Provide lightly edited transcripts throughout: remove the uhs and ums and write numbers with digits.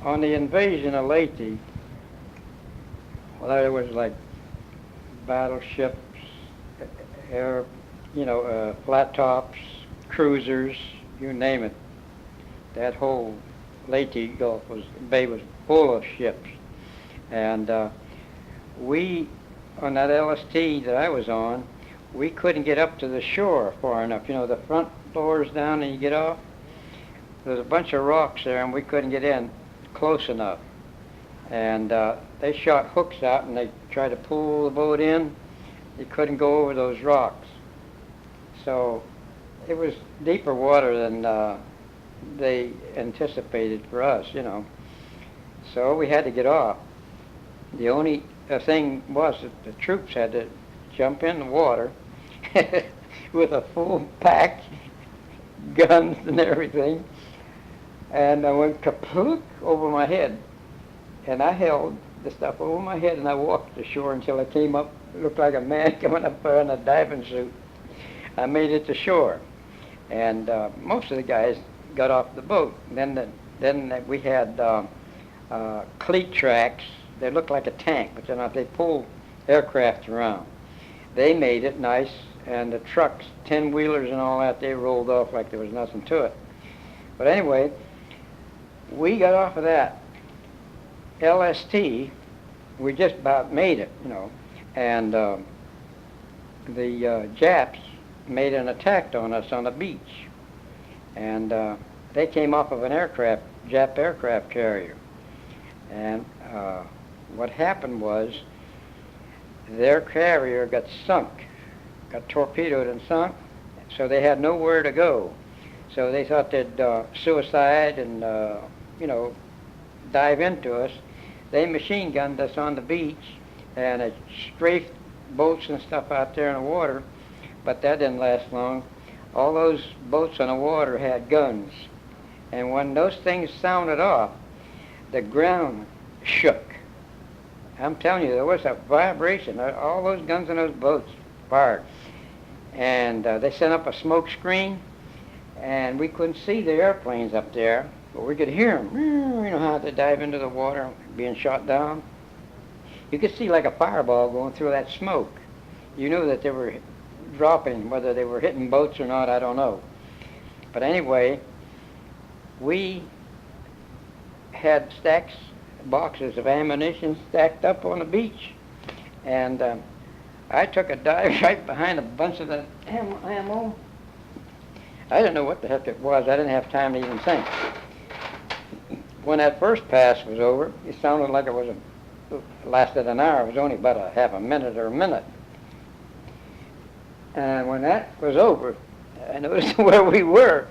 on the invasion of Leyte, well, there was like battleships, air, flat tops, cruisers, you name it. That whole Leyte Gulf Bay was full of ships, and we, on that LST that I was on, we couldn't get up to the shore far enough. The front door's down and you get off. There's a bunch of rocks there, and we couldn't get in close enough. And they shot hooks out, and they tried to pull the boat in. You couldn't go over those rocks. So it was deeper water than they anticipated for us, So we had to get off. The only thing was that the troops had to jump in the water with a full pack, guns and everything, and I went kaplook over my head. And I held the stuff over my head, and I walked to shore until I came up. It looked like a man coming up there in a diving suit. I made it to shore, and most of the guys got off the boat. Then we had cleat tracks. They looked like a tank, but they pulled aircraft around. They made it nice, and the trucks, 10-wheelers and all that, they rolled off like there was nothing to it. But anyway, we got off of that LST. We just about made it, and the Japs made an attack on us on the beach, and they came off of an Jap aircraft carrier, and what happened was their carrier got torpedoed and sunk, so they had nowhere to go. So they thought they'd suicide and dive into us. They machine gunned us on the beach, and it strafed boats and stuff out there in the water, but that didn't last long. All those boats on the water had guns, and when those things sounded off, the ground shook. I'm telling you, there was a vibration. All those guns in those boats fired, and they sent up a smoke screen, and we couldn't see the airplanes up there, but we could hear them. You know how they dive into the water, being shot down. You could see like a fireball going through that smoke. You knew that they were dropping. Whether they were hitting boats or not, I don't know. But anyway, we had boxes of ammunition stacked up on the beach, and I took a dive right behind a bunch of the ammo. I didn't know what the heck it was. I didn't have time to even think. When that first pass was over, it sounded like it lasted an hour. It was only about a half a minute or a minute. And when that was over, I noticed where we were.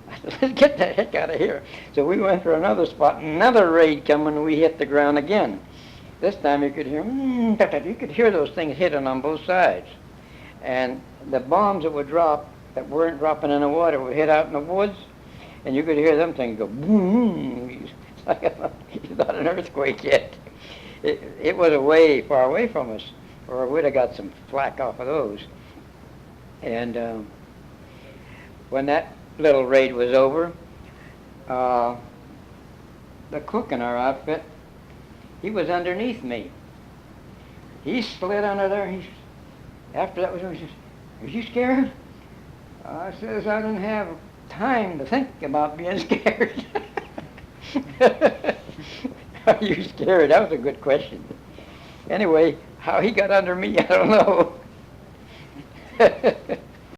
I said, let's get the heck out of here. So we went for another spot, another raid coming, and we hit the ground again. This time you could hear those things hitting on both sides. And the bombs that would drop, that weren't dropping in the water, would hit out in the woods, and you could hear them things go boom. It's like it's not an earthquake yet. It was way far away from us, or we'd have got some flack off of those. And when that little raid was over, the cook in our outfit, he was underneath me. He slid under there. After that was over, he says, "Are you scared?" I says, "I didn't have time to think about being scared." Are you scared? That was a good question. Anyway, how he got under me, I don't know.